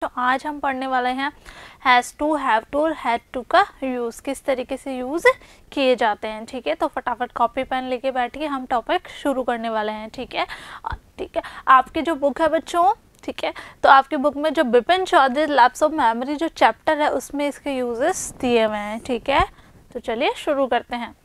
तो आज हम पढ़ने वाले हैं हैज़ टू, हैव टू और हैड टू का यूज़, किस तरीके से यूज़ किए जाते हैं। ठीक है, तो फटाफट कॉपी पेन लेके बैठिए, हम टॉपिक शुरू करने वाले हैं। ठीक है, आपकी जो बुक है बच्चों, ठीक है, तो आपकी बुक में जो Bipin Chaudhary lapse of memory जो चैप्टर है उसमें इसके यूजेस दिए हुए हैं। ठीक है, तो चलिए शुरू करते हैं।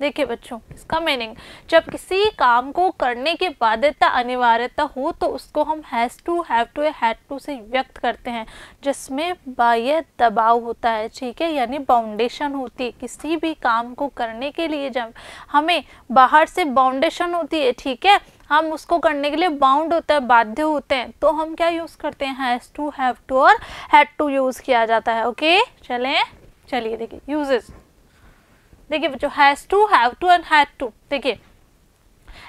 देखिए बच्चों, इसका मीनिंग, जब किसी काम को करने की बाध्यता अनिवार्यता हो तो उसको हम हैज़ टू, हैव टू या हैड टू से व्यक्त करते हैं, जिसमें बाह्य दबाव होता है। ठीक है, यानी बाउंडेशन होती है किसी भी काम को करने के लिए। जब हमें बाहर से बाउंडेशन होती है, ठीक है, हम उसको करने के लिए बाउंड होता है, बाध्य होते हैं, तो हम क्या यूज़ करते हैं, हैज़ टू, हैव टू और हैड टू यूज़ किया जाता है। ओके, चलिए देखिए यूजेस। देखिए बच्चों, has to, have to and had to. देखिए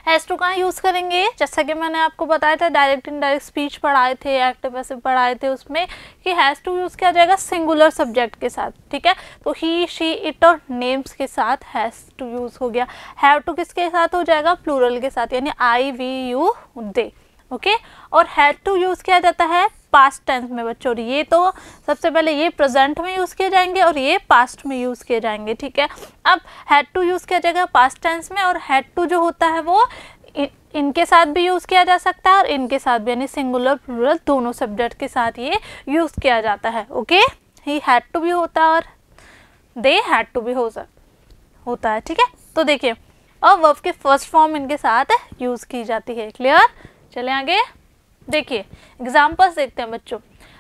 हैज़ टू कहाँ यूज़ करेंगे, जैसा कि मैंने आपको बताया था, डायरेक्ट इनडायरेक्ट स्पीच पढ़ाए थे, एक्टिव पैसिव पढ़ाए थे, उसमें कि हैज़ टू यूज़ किया जाएगा सिंगुलर सब्जेक्ट के साथ। ठीक है, तो ही, शी, इट और नेम्स के साथ हैज़ टू यूज़ हो गया। हैव टू किसके साथ हो जाएगा, प्लूरल के साथ, यानी आई, वी, यू, दे। ओके, और हैड टू यूज़ किया जाता है पास्ट टेंस में बच्चों। ये तो सबसे पहले ये प्रेजेंट में यूज़ किए जाएंगे और ये पास्ट में यूज़ किए जाएंगे। ठीक है, अब हैड टू यूज़ किया जाएगा पास्ट टेंस में, और हैड टू जो होता है वो इनके साथ भी यूज़ किया जा सकता है और इनके साथ भी, यानी सिंगुलर प्लूरल दोनों सब्जेक्ट के साथ ये यूज़ किया जाता है। ओके, ही हैड टू भी होता है और दे हैड टू भी होता है। ठीक है, तो देखिए और वर्ब के फर्स्ट फॉर्म इनके साथ यूज़ की जाती है। क्लियर, चले आगे। देखिए एग्जाम्पल्स देखते हैं बच्चों,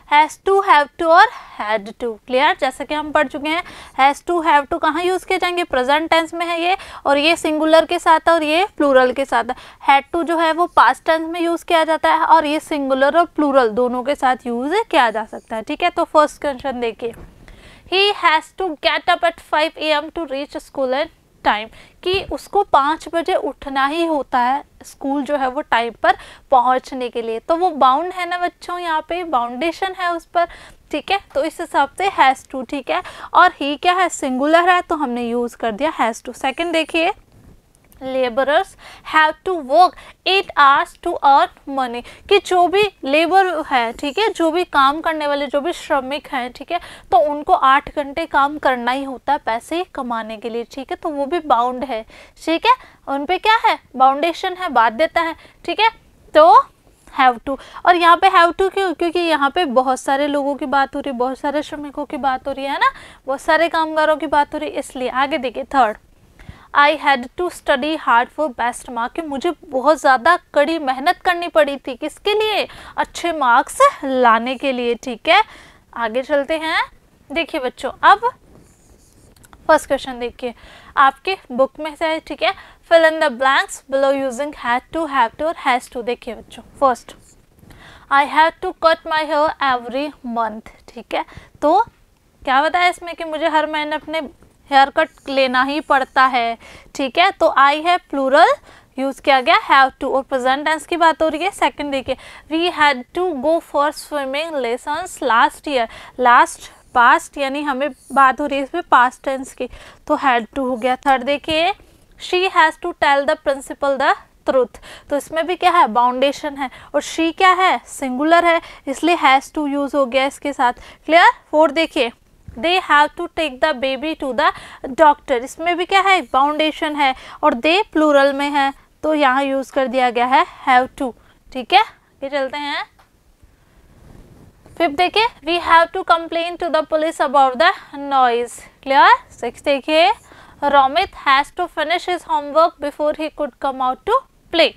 हैज़ टू, हैव टू और हैड टू। क्लियर, जैसे कि हम पढ़ चुके हैं, हैज़ टू, हैव टू कहाँ यूज़ किए जाएंगे, प्रेजेंट टेंस में है ये, और ये सिंगुलर के साथ है और ये प्लूरल के साथ है। हैड टू जो है वो पास्ट टेंस में यूज़ किया जाता है और ये सिंगुलर और प्लूरल दोनों के साथ यूज़ किया जा सकता है। ठीक है, तो फर्स्ट क्वेश्चन देखिए, he has to get up at 5 AM to reach school at time, कि उसको 5 बजे उठना ही होता है स्कूल जो है वो टाइम पर पहुंचने के लिए। तो वो बाउंड है ना बच्चों, यहाँ पे बाउंडेशन है उस पर। ठीक है, तो इस हिसाब से हैज़ टू। ठीक है, और ही क्या है, सिंगुलर है, तो हमने यूज़ कर दिया हैज़ टू। सेकंड देखिए, labourers have to work 8 hours to earn money, कि जो भी लेबर है, ठीक है, जो भी काम करने वाले, जो भी श्रमिक हैं, ठीक है, तो उनको 8 घंटे काम करना ही होता है पैसे कमाने के लिए। ठीक है, तो वो भी बाउंड है। ठीक है, उन पे क्या है, बाउंडेशन है, बाध्यता है। ठीक है, तो हैव टू, और यहाँ पे हैव टू क्यों, क्योंकि यहाँ पे बहुत सारे लोगों की बात हो रही है, बहुत सारे श्रमिकों की बात हो रही है ना, बहुत सारे कामगारों की बात हो रही है, इसलिए। आगे देखिए third, I had to study hard for best mark, कि मुझे बहुत ज़्यादा कड़ी मेहनत करनी पड़ी थी, किसके लिए, अच्छे मार्क्स लाने के लिए। ठीक है, आगे चलते हैं। देखिए बच्चों, अब फर्स्ट क्वेश्चन देखिए आपके बुक में से, ठीक है, fill in the blanks below using had to, have to और हैज़ टू। देखिए बच्चों, first, I had to cut my hair every month. ठीक है, तो क्या बताया इसमें कि मुझे हर महीने अपने हेयर कट लेना ही पड़ता है। ठीक है, तो आई है प्लूरल यूज़ किया गया, हैव टू, और प्रेजेंट टेंस की बात हो रही है। सेकंड देखिए, we had to go for swimming lessons last year, last past, यानी हमें बात हो रही है इसमें पास्ट टेंस की, तो हैड टू हो गया। थर्ड देखिए, she has to tell the principal the truth, तो इसमें भी क्या है, बाउंडेशन है, और शी क्या है, सिंगुलर है, इसलिए हैज़ टू यूज़ हो गया इसके साथ। क्लियर। फोर्थ देखिए, they have to take the baby to the doctor, इसमें भी क्या है, बाउंडेशन है, और दे प्लूरल में है, तो यहाँ यूज़ कर दिया गया है हैव टू। ठीक है, ये चलते हैं। फिफ्थ देखिए, we have to complain to the police about the noise. Clear. Six देखिए, Romit has to finish his homework before he could come out to play.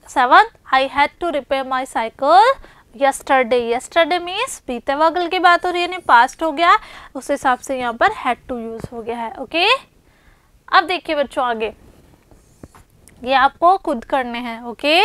Seventh, I had to repair my cycle yesterday, yesterday means बीते वक्त की बात हो रही है, यानी past हो गया, उस हिसाब से यहाँ पर हैड टू यूज हो गया है। ओके, अब देखिए बच्चों आगे, ये आपको खुद करने हैं। ओके,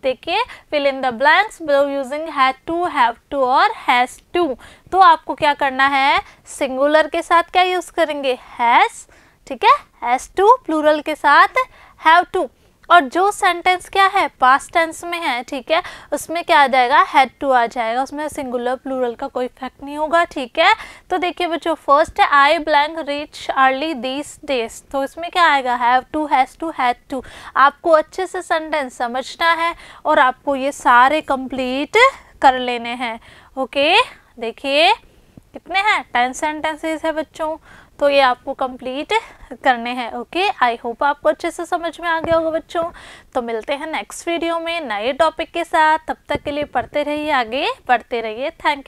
देखिए, fill in the blanks below using had to, have to और हैज़ टू। तो आपको क्या करना है, सिंगुलर के साथ क्या यूज करेंगे, हैज़। ठीक है, हैज़ टू, प्लूरल के साथ हैव टू, और जो सेंटेंस क्या है, पास्ट टेंस में है, ठीक है, उसमें क्या आ जाएगा, हैड टू आ जाएगा, उसमें सिंगुलर प्लूरल का कोई इफेक्ट नहीं होगा। ठीक है, तो देखिए बच्चों, फर्स्ट है I blank reach early these days, तो इसमें क्या आएगा, have to, has to, had to. आपको अच्छे से सेंटेंस समझना है और आपको ये सारे कंप्लीट कर लेने हैं। ओके, देखिए कितने हैं 10 सेंटेंसेस है बच्चों, तो ये आपको कंप्लीट करने हैं। ओके, आई होप आपको अच्छे से समझ में आ गया होगा बच्चों। तो मिलते हैं नेक्स्ट वीडियो में नए टॉपिक के साथ, तब तक के लिए पढ़ते रहिए, आगे बढ़ते रहिए। Thank you.